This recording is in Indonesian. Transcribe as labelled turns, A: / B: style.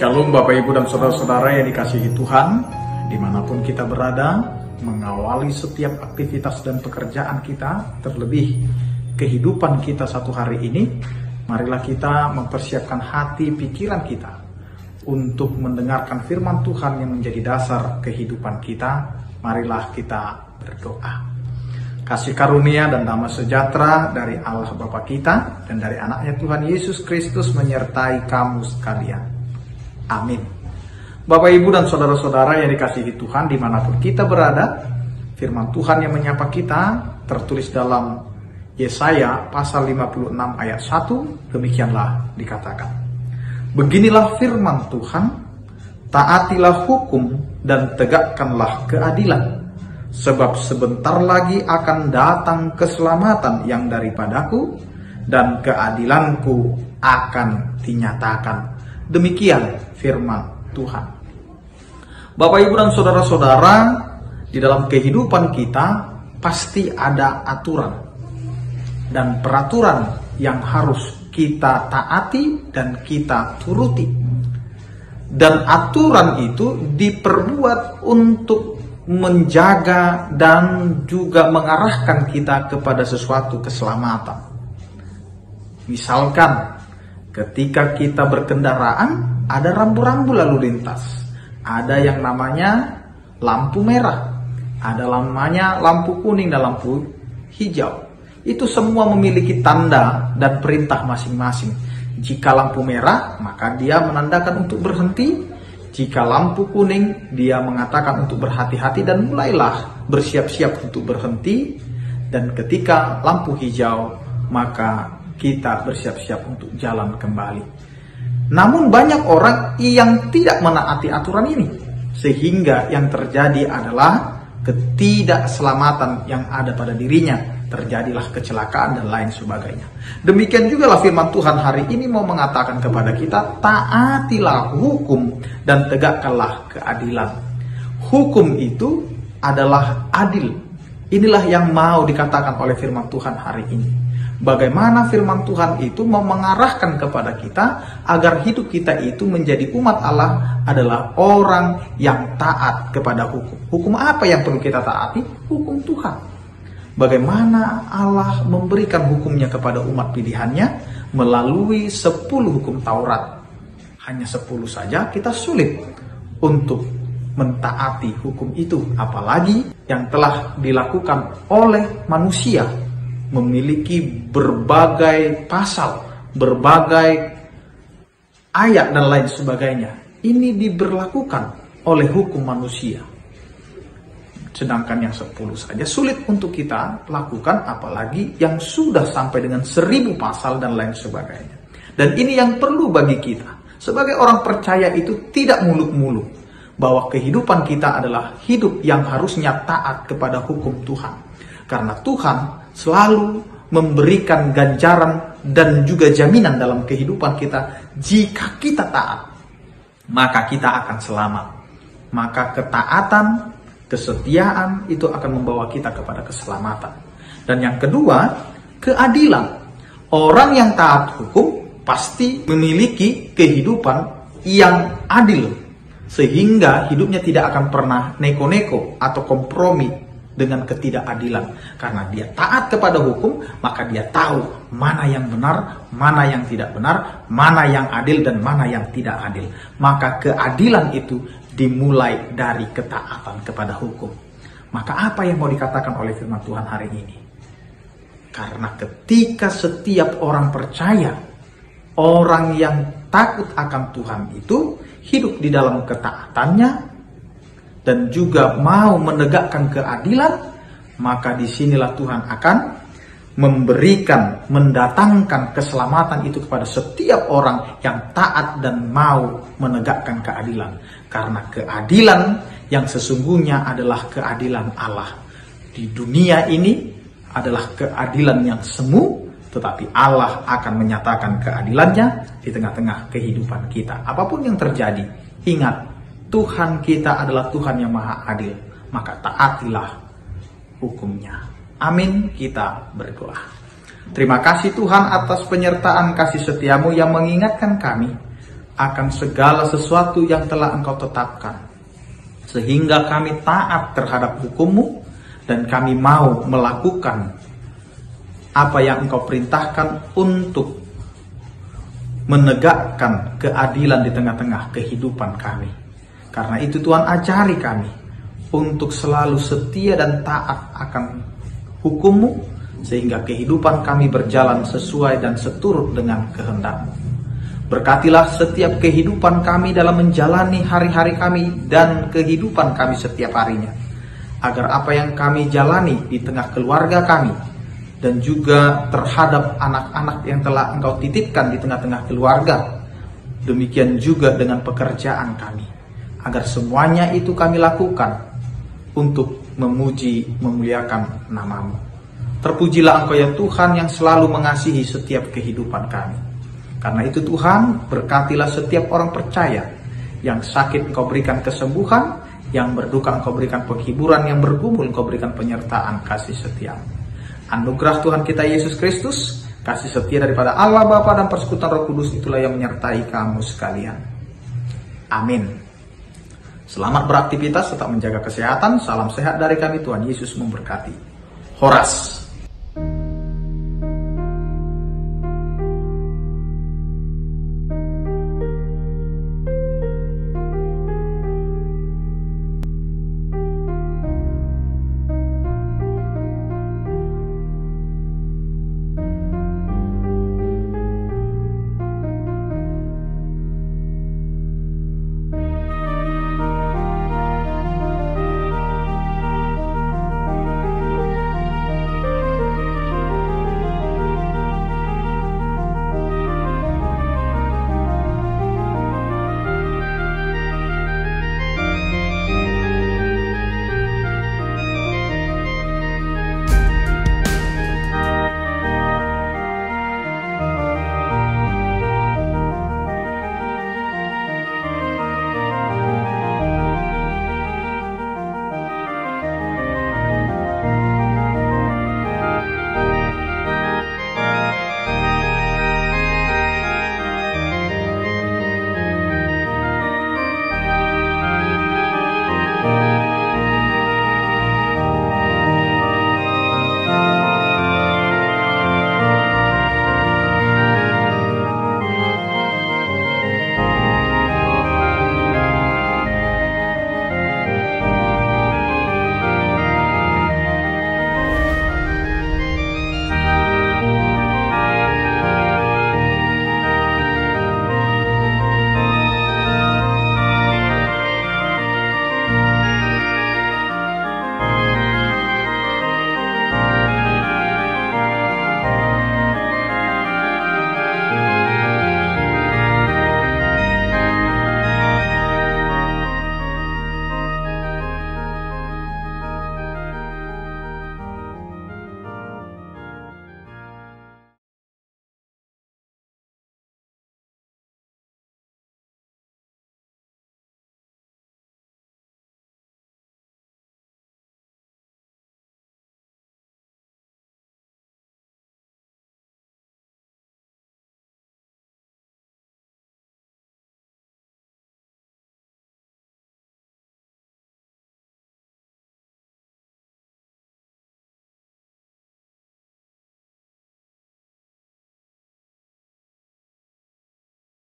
A: Shalom Bapak Ibu dan Saudara-saudara yang dikasihi Tuhan, dimanapun kita berada, mengawali setiap aktivitas dan pekerjaan kita, terlebih kehidupan kita satu hari ini, marilah kita mempersiapkan hati pikiran kita untuk mendengarkan firman Tuhan yang menjadi dasar kehidupan kita. Marilah kita berdoa. Kasih karunia dan damai sejahtera dari Allah Bapa kita dan dari anaknya Tuhan Yesus Kristus menyertai kamu sekalian. Amin. Bapak Ibu dan Saudara-saudara yang dikasihi Tuhan dimanapun kita berada, firman Tuhan yang menyapa kita tertulis dalam Yesaya pasal 56 ayat 1, demikianlah dikatakan. Beginilah firman Tuhan, taatilah hukum dan tegakkanlah keadilan, sebab sebentar lagi akan datang keselamatan yang daripadaku, dan keadilanku akan dinyatakan. Demikian firman Tuhan. Bapak Ibu dan Saudara-saudara, di dalam kehidupan kita pasti ada aturan dan peraturan yang harus kita taati dan kita turuti. Dan aturan itu diperbuat untuk menjaga dan juga mengarahkan kita kepada sesuatu keselamatan. Misalkan ketika kita berkendaraan, ada rambu-rambu lalu lintas. Ada yang namanya lampu merah, ada namanya lampu kuning dan lampu hijau. Itu semua memiliki tanda dan perintah masing-masing. Jika lampu merah, maka dia menandakan untuk berhenti. Jika lampu kuning, dia mengatakan untuk berhati-hati dan mulailah bersiap-siap untuk berhenti. Dan ketika lampu hijau, maka kita bersiap-siap untuk jalan kembali. Namun banyak orang yang tidak menaati aturan ini, sehingga yang terjadi adalah ketidakselamatan yang ada pada dirinya. Terjadilah kecelakaan dan lain sebagainya. Demikian juga lah firman Tuhan hari ini mau mengatakan kepada kita, taatilah hukum dan tegakkanlah keadilan. Hukum itu adalah adil. Inilah yang mau dikatakan oleh firman Tuhan hari ini. Bagaimana firman Tuhan itu mau mengarahkan kepada kita agar hidup kita itu menjadi umat Allah adalah orang yang taat kepada hukum. Hukum apa yang perlu kita taati? Hukum Tuhan. Bagaimana Allah memberikan hukumnya kepada umat pilihannya melalui 10 hukum Taurat. Hanya 10 saja kita sulit untuk mentaati hukum itu. Apalagi yang telah dilakukan oleh manusia. Memiliki berbagai pasal, berbagai ayat dan lain sebagainya. Ini diberlakukan oleh hukum manusia. Sedangkan yang 10 saja sulit untuk kita lakukan, apalagi yang sudah sampai dengan 1000 pasal dan lain sebagainya. Dan ini yang perlu bagi kita. Sebagai orang percaya itu tidak muluk-muluk. Bahwa kehidupan kita adalah hidup yang harusnya taat kepada hukum Tuhan. Karena Tuhan selalu memberikan ganjaran dan juga jaminan dalam kehidupan kita. Jika kita taat, maka kita akan selamat. Maka ketaatan, kesetiaan itu akan membawa kita kepada keselamatan. Dan yang kedua, keadilan. Orang yang taat hukum pasti memiliki kehidupan yang adil. Sehingga hidupnya tidak akan pernah neko-neko atau kompromi dengan ketidakadilan. Karena dia taat kepada hukum, maka dia tahu mana yang benar, mana yang tidak benar, mana yang adil dan mana yang tidak adil. Maka keadilan itu dimulai dari ketaatan kepada hukum. Maka apa yang mau dikatakan oleh firman Tuhan hari ini? Karena ketika setiap orang percaya, orang yang takut akan Tuhan itu hidup di dalam ketaatannya dan juga mau menegakkan keadilan, maka disinilah Tuhan akan memberikan, mendatangkan keselamatan itu kepada setiap orang yang taat dan mau menegakkan keadilan. Karena keadilan yang sesungguhnya adalah keadilan Allah. Di dunia ini adalah keadilan yang semu, tetapi Allah akan menyatakan keadilannya di tengah-tengah kehidupan kita. Apapun yang terjadi, ingat, Tuhan kita adalah Tuhan yang maha adil. Maka taatilah hukumnya. Amin, kita berdoa. Terima kasih Tuhan atas penyertaan kasih setiamu yang mengingatkan kami akan segala sesuatu yang telah Engkau tetapkan, sehingga kami taat terhadap hukum-Mu dan kami mau melakukan apa yang Engkau perintahkan untuk menegakkan keadilan di tengah-tengah kehidupan kami. Karena itu Tuhan, ajari kami untuk selalu setia dan taat akan hukum-Mu, sehingga kehidupan kami berjalan sesuai dan seturut dengan kehendak-Mu. Berkatilah setiap kehidupan kami dalam menjalani hari-hari kami dan kehidupan kami setiap harinya, agar apa yang kami jalani di tengah keluarga kami dan juga terhadap anak-anak yang telah Engkau titipkan di tengah-tengah keluarga, demikian juga dengan pekerjaan kami, agar semuanya itu kami lakukan untuk memuji, memuliakan nama-Mu. Terpujilah Engkau ya Tuhan yang selalu mengasihi setiap kehidupan kami. Karena itu Tuhan, berkatilah setiap orang percaya, yang sakit Engkau berikan kesembuhan, yang berduka Engkau berikan penghiburan, yang bergumul Engkau berikan penyertaan kasih setia. Anugerah Tuhan kita Yesus Kristus, kasih setia daripada Allah Bapa dan persekutuan Roh Kudus itulah yang menyertai kamu sekalian. Amin. Selamat beraktivitas, tetap menjaga kesehatan. Salam sehat dari kami, Tuhan Yesus memberkati. Horas.